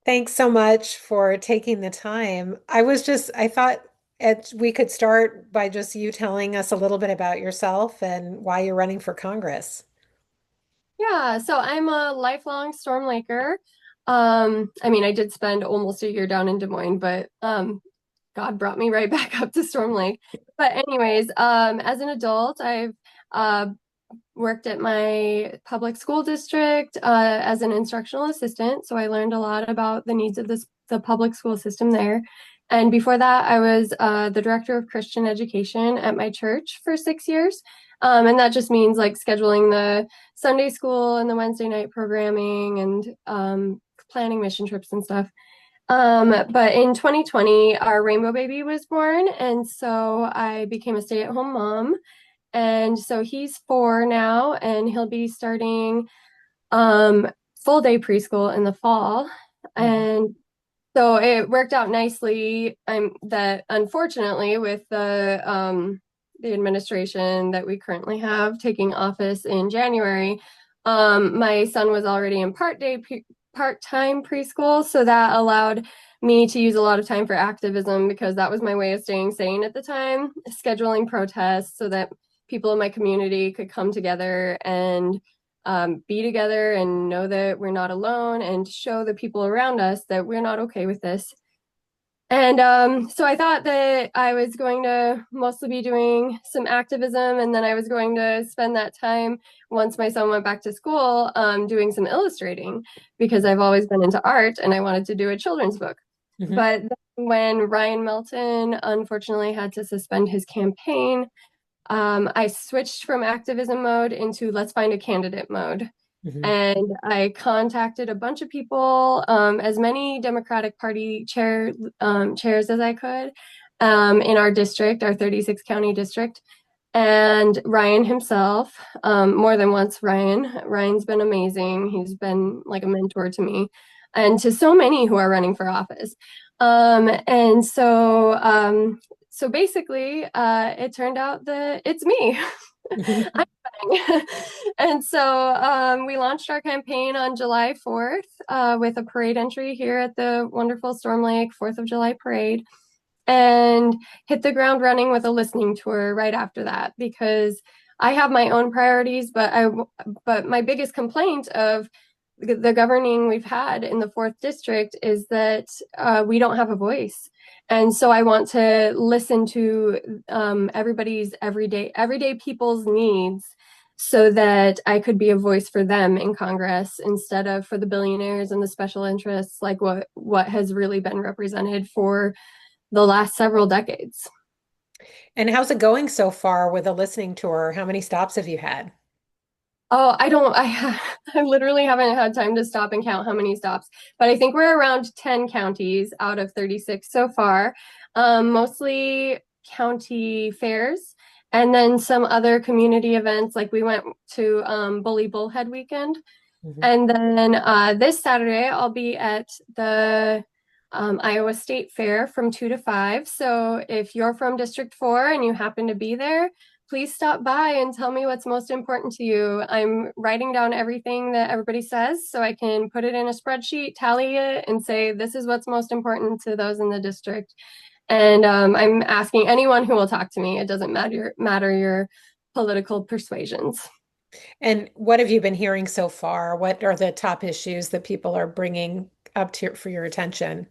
Thanks so much for taking the time. I thought we could start by just you telling us a little bit about yourself and why you're running for Congress. Yeah, so I'm a lifelong Storm Laker. I mean, I did spend almost a year down in Des Moines, but God brought me right back up to Storm Lake. But anyways, as an adult, I've uh, worked at my public school district as an instructional assistant. So I learned a lot about the needs of the public school system there. And before that, I was the director of Christian education at my church for 6 years. And that just means like scheduling the Sunday school and the Wednesday night programming and planning mission trips and stuff. But in 2020, our rainbow baby was born, and so I became a stay-at-home mom. And so he's 4 now, and he'll be starting um, full day preschool in the fall. Mhm. And so it worked out nicely. That unfortunately, with the administration that we currently have taking office in January, my son was already in part-time preschool, so that allowed me to use a lot of time for activism because that was my way of staying sane at the time, scheduling protests so that people in my community could come together and be together and know that we're not alone and show the people around us that we're not okay with this. And so I thought that I was going to mostly be doing some activism, and then I was going to spend that time once my son went back to school doing some illustrating because I've always been into art and I wanted to do a children's book. Mhm. But then when Ryan Melton unfortunately had to suspend his campaign, I switched from activism mode into let's find a candidate mode. Mhm. And I contacted a bunch of people, as many Democratic Party chairs as I could in our district, our 36 county district, and Ryan himself, more than once. Ryan's been amazing. He's been like a mentor to me and to so many who are running for office. And so basically, it turned out that it's me. Mhm. I'm running. And so we launched our campaign on July 4th with a parade entry here at the wonderful Storm Lake 4th of July parade and hit the ground running with a listening tour right after that because I have my own priorities, but my biggest complaint of the governing we've had in the fourth district is that we don't have a voice. And so I want to listen to everybody's everyday people's needs so that I could be a voice for them in Congress instead of for the billionaires and the special interests, like what has really been represented for the last several decades. And how's it going so far with a listening tour? How many stops have you had? Oh, I don't, I literally haven't had time to stop and count how many stops, but I think we're around 10 counties out of 36 so far, mostly county fairs, and then some other community events. Like we went to Bully Bullhead weekend. Mhm. And then this Saturday, I'll be at the Iowa State Fair from 2 to 5. So if you're from District 4 and you happen to be there, please stop by and tell me what's most important to you. I'm writing down everything that everybody says so I can put it in a spreadsheet, tally it, and say this is what's most important to those in the district. And I'm asking anyone who will talk to me. It doesn't matter your political persuasions. And what have you been hearing so far? What are the top issues that people are bringing up for your attention?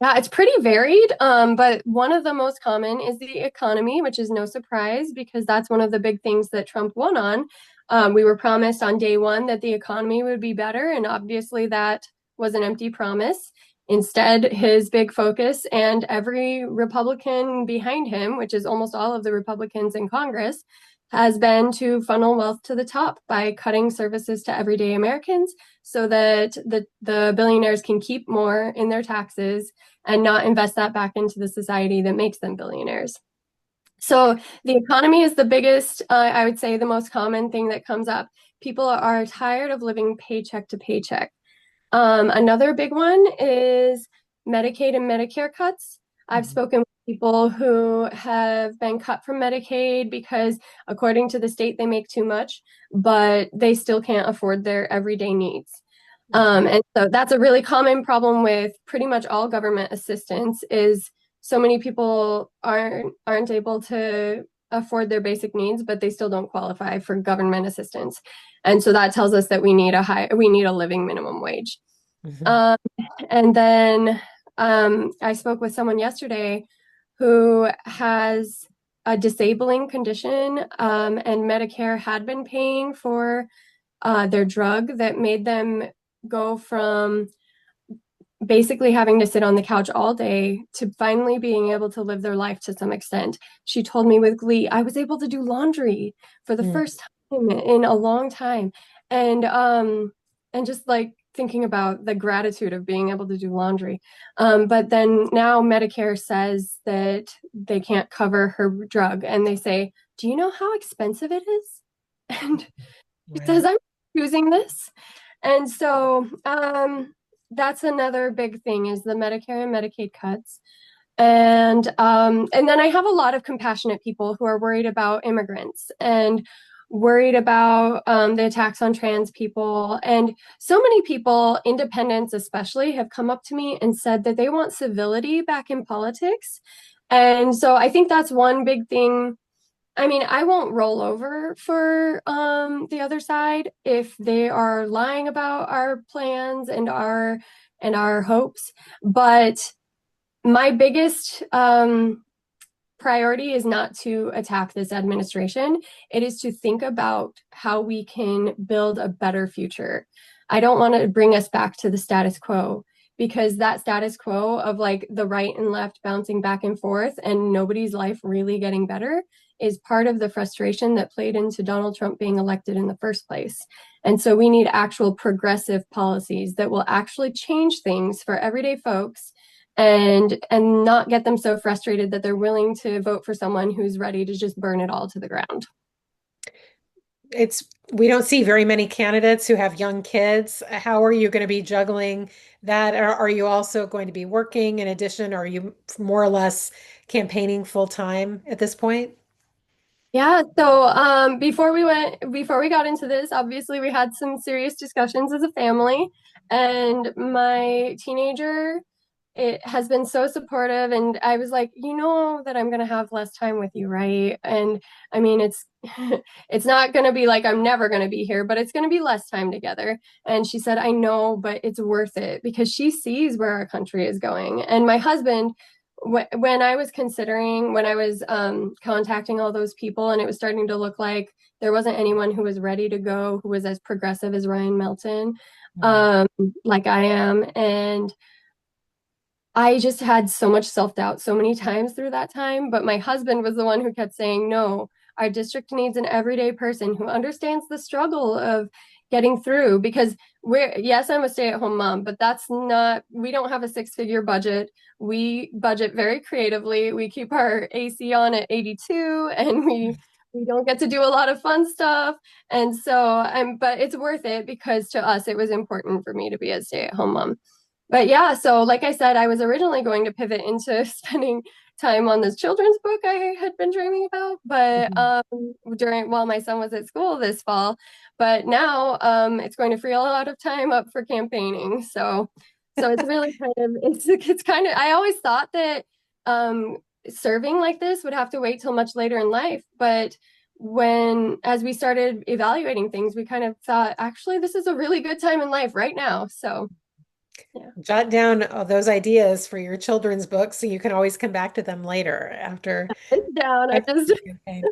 Yeah, it's pretty varied. But one of the most common is the economy, which is no surprise because that's one of the big things that Trump won on. We were promised on day one that the economy would be better, and obviously that was an empty promise. Instead, his big focus and every Republican behind him, which is almost all of the Republicans in Congress, has been to funnel wealth to the top by cutting services to everyday Americans so that the billionaires can keep more in their taxes and not invest that back into the society that makes them billionaires. So the economy is the biggest, I would say, the most common thing that comes up. People are tired of living paycheck to paycheck. Another big one is Medicaid and Medicare cuts. I've Mhm. spoken with people who have been cut from Medicaid because, according to the state, they make too much, but they still can't afford their everyday needs. Okay. And so that's a really common problem with pretty much all government assistance is so many people aren't able to afford their basic needs, but they still don't qualify for government assistance. And so that tells us that we need a living minimum wage. Mhm. Um, and then I spoke with someone yesterday who has a disabling condition, and Medicare had been paying for their drug that made them go from basically having to sit on the couch all day to finally being able to live their life to some extent. She told me with glee, I was able to do laundry for the Mm. first time in a long time. And just like thinking about the gratitude of being able to do laundry. But then now Medicare says that they can't cover her drug and they say, do you know how expensive it is? And she says, Right. I'm choosing this. And so that's another big thing is the Medicare and Medicaid cuts. And then I have a lot of compassionate people who are worried about immigrants and worried about the attacks on trans people. And so many people, independents especially, have come up to me and said that they want civility back in politics. And so I think that's one big thing. I mean, I won't roll over for the other side if they are lying about our plans and our hopes. But my biggest priority is not to attack this administration. It is to think about how we can build a better future. I don't want to bring us back to the status quo because that status quo of like the right and left bouncing back and forth and nobody's life really getting better is part of the frustration that played into Donald Trump being elected in the first place. And so we need actual progressive policies that will actually change things for everyday folks and not get them so frustrated that they're willing to vote for someone who's ready to just burn it all to the ground. It's we don't see very many candidates who have young kids. How are you going to be juggling that? Are you also going to be working in addition? Or are you more or less campaigning full time at this point? Yeah, so before we got into this, obviously we had some serious discussions as a family, and my teenager it has been so supportive, and I was like, you know that I'm gonna have less time with you, right? And I mean it's it's not gonna be like I'm never gonna be here, but it's gonna be less time together. And she said, I know, but it's worth it because she sees where our country is going. And my husband when I was considering, when I was contacting all those people, and it was starting to look like there wasn't anyone who was ready to go who was as progressive as Ryan Melton, Mm. um, like I am. And I just had so much self doubt so many times through that time. But my husband was the one who kept saying, no, our district needs an everyday person who understands the struggle of getting through because yes, I'm a stay at home mom, but that's not, we don't have a six-figure budget. We budget very creatively. We keep our AC on at 82 and we don't get to do a lot of fun stuff. And so but it's worth it because to us, it was important for me to be a stay at home mom. But yeah, so like I said, I was originally going to pivot into spending time on this children's book I had been dreaming about, but Mhm. during while my son was at school this fall. But now it's going to free a lot of time up for campaigning. So it's really kind of it's kind of I always thought that um, serving like this would have to wait till much later in life, but when as we started evaluating things, we kind of thought actually this is a really good time in life right now. So yeah. Jot down those ideas for your children's books so you can always come back to them later It's down. I after just the campaign.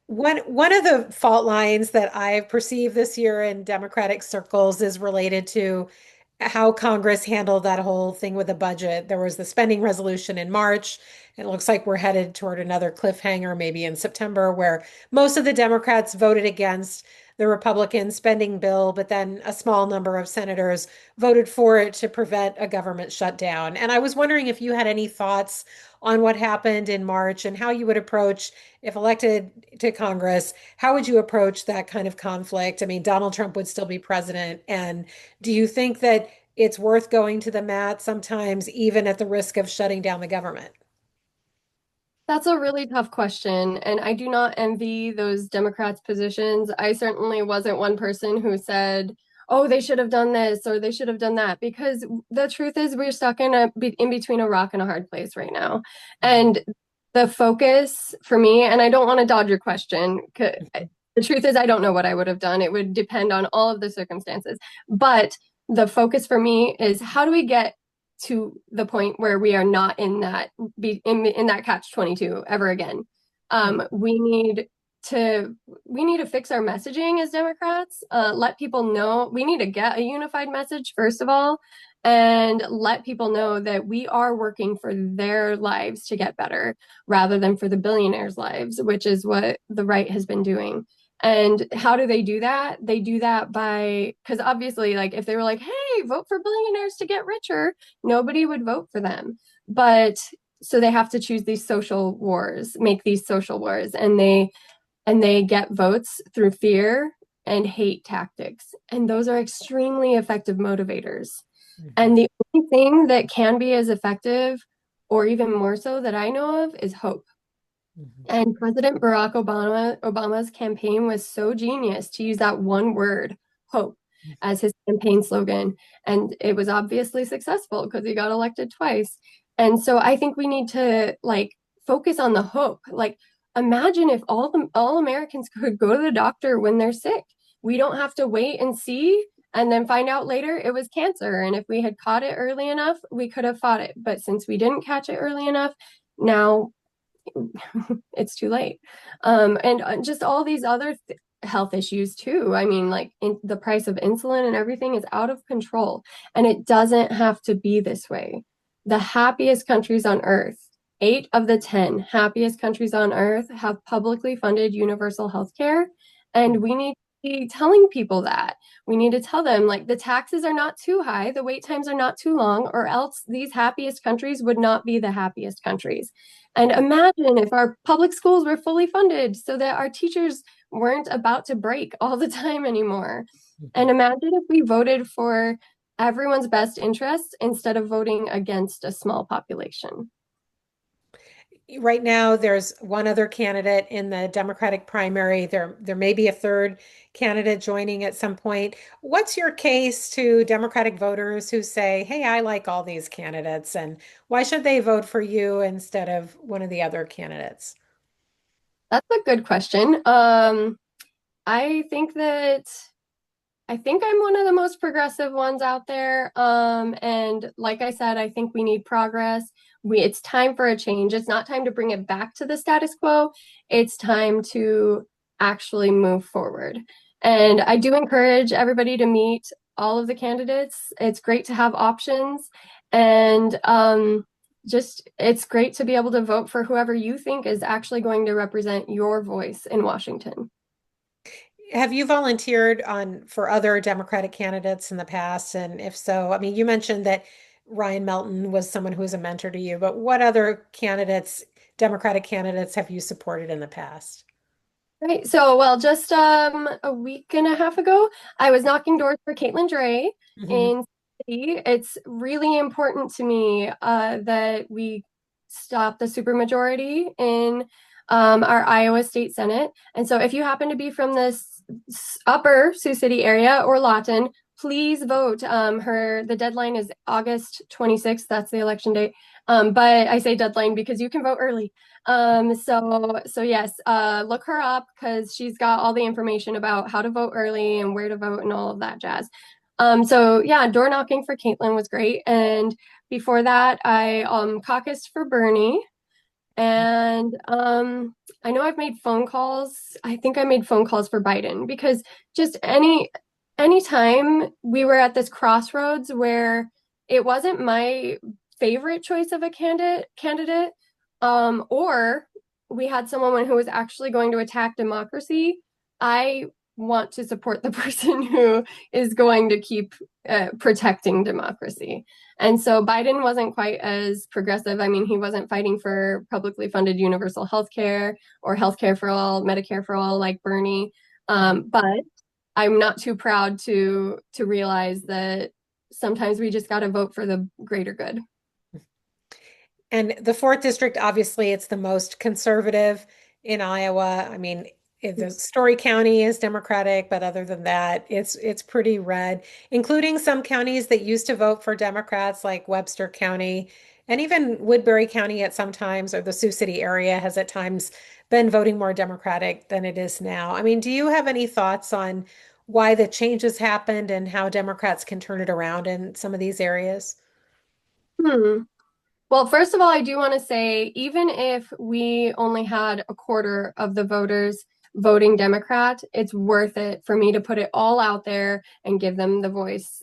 One of the fault lines that I've perceived this year in Democratic circles is related to how Congress handled that whole thing with the budget. There was the spending resolution in March, and it looks like we're headed toward another cliffhanger maybe in September, where most of the Democrats voted against the Republican spending bill, but then a small number of senators voted for it to prevent a government shutdown. And I was wondering if you had any thoughts on what happened in March and how you would approach, if elected to Congress, how would you approach that kind of conflict? I mean, Donald Trump would still be president. And do you think that it's worth going to the mat sometimes, even at the risk of shutting down the government? That's a really tough question, and I do not envy those Democrats' positions. I certainly wasn't one person who said, oh, they should have done this or they should have done that. Because the truth is, we're stuck in between a rock and a hard place right now. Mhm. And the focus for me, and I don't want to dodge your question. The truth is, I don't know what I would have done. It would depend on all of the circumstances. But the focus for me is how do we get to the point where we are not in that in that catch 22 ever again. Right. We need to fix our messaging as Democrats. Let people know we need to get a unified message first of all, and let people know that we are working for their lives to get better rather than for the billionaires' lives, which is what the right has been doing. And how do they do that? They do that by, because obviously, like if they were like, hey, vote for billionaires to get richer, nobody would vote for them. But so they have to choose these social wars, make these social wars, and they get votes through fear and hate tactics. And those are extremely effective motivators. Mhm. And the only thing that can be as effective, or even more so that I know of, is hope. Mhm. And President Barack Obama's campaign was so genius to use that one word, hope, as his campaign slogan. And it was obviously successful because he got elected twice. And so I think we need to like focus on the hope. Like imagine if all Americans could go to the doctor when they're sick. We don't have to wait and see and then find out later it was cancer. And if we had caught it early enough, we could have fought it. But since we didn't catch it early enough, now it's too late. And just all these other health issues too. I mean, like the price of insulin and everything is out of control, and it doesn't have to be this way. The happiest countries on earth, 8 of the 10 happiest countries on earth, have publicly funded universal health care, and we need to be telling people that. We need to tell them like the taxes are not too high, the wait times are not too long, or else these happiest countries would not be the happiest countries. And imagine if our public schools were fully funded so that our teachers weren't about to break all the time anymore. And Mhm. imagine if we voted for everyone's best interests instead of voting against a small population. Right now, there's one other candidate in the Democratic primary. There may be a third candidate joining at some point. What's your case to Democratic voters who say, "Hey, I like all these candidates, and why should they vote for you instead of one of the other candidates?" That's a good question. I think that I think I'm one of the most progressive ones out there. And like I said, I think we need progress. It's time for a change. It's not time to bring it back to the status quo. It's time to actually move forward. And I do encourage everybody to meet all of the candidates. It's great to have options, and just it's great to be able to vote for whoever you think is actually going to represent your voice in Washington. Have you volunteered on for other Democratic candidates in the past? And if so, I mean, you mentioned that Ryan Melton was someone who was a mentor to you, but what other candidates, Democratic candidates, have you supported in the past? Right. So, well, just a week and a half ago, I was knocking doors for Caitlin Dre Mhm. in city. It's really important to me that we stop the supermajority in our Iowa State Senate. And so, if you happen to be from this upper Sioux City area or Lawton, please vote. The deadline is August 26th. That's the election date. But I say deadline because you can vote early. So yes, look her up because she's got all the information about how to vote early and where to vote and all of that jazz. So yeah, door knocking for Caitlin was great. And before that, I caucused for Bernie. And I know I've made phone calls. I think I made phone calls for Biden because just anytime we were at this crossroads where it wasn't my favorite choice of a candidate, or we had someone who was actually going to attack democracy, I want to support the person who is going to keep protecting democracy. And so Biden wasn't quite as progressive. I mean, he wasn't fighting for publicly funded universal health care or health care for all, Medicare for all, like Bernie. But I'm not too proud to realize that sometimes we just got to vote for the greater good. And the fourth district, obviously, it's the most conservative in Iowa. I mean, The Story County is Democratic, but other than that, it's pretty red, including some counties that used to vote for Democrats, like Webster County, and even Woodbury County at some times, or the Sioux City area has at times been voting more Democratic than it is now. I mean, do you have any thoughts on why the changes happened and how Democrats can turn it around in some of these areas? Hmm. Well, first of all, I do want to say, even if we only had a quarter of the voters voting Democrat, it's worth it for me to put it all out there and give them a voice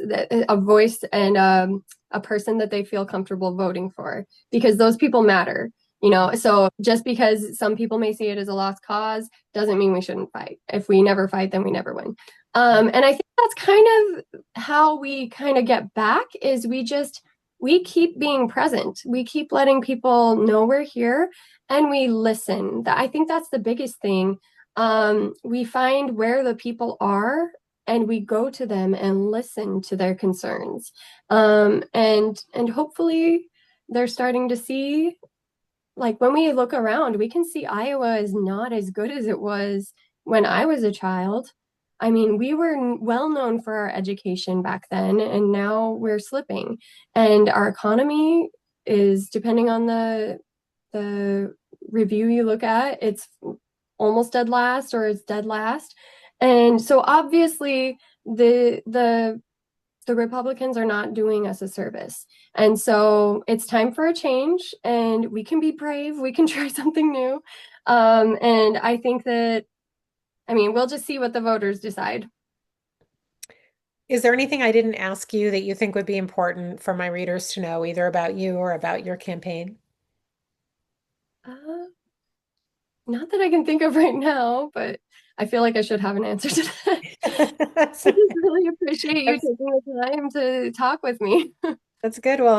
and a person that they feel comfortable voting for, because those people matter, you know. So just because some people may see it as a lost cause doesn't mean we shouldn't fight. If we never fight, then we never win. And I think that's kind of how we kind of get back is we keep being present. We keep letting people know we're here and we listen. I think that's the biggest thing. We find where the people are and we go to them and listen to their concerns. And hopefully they're starting to see, like when we look around, we can see Iowa is not as good as it was when I was a child. I mean, we were well known for our education back then, and now we're slipping. And our economy is, depending on the review you look at, it's almost dead last or it's dead last. And so obviously the Republicans are not doing us a service. And so it's time for a change, and we can be brave. We can try something new. And I think that, I mean, we'll just see what the voters decide. Is there anything I didn't ask you that you think would be important for my readers to know, either about you or about your campaign? Uh, Not that I can think of right now, but I feel like I should have an answer to that. That's, I just really appreciate you that's taking the time to talk with me. that's good. Well,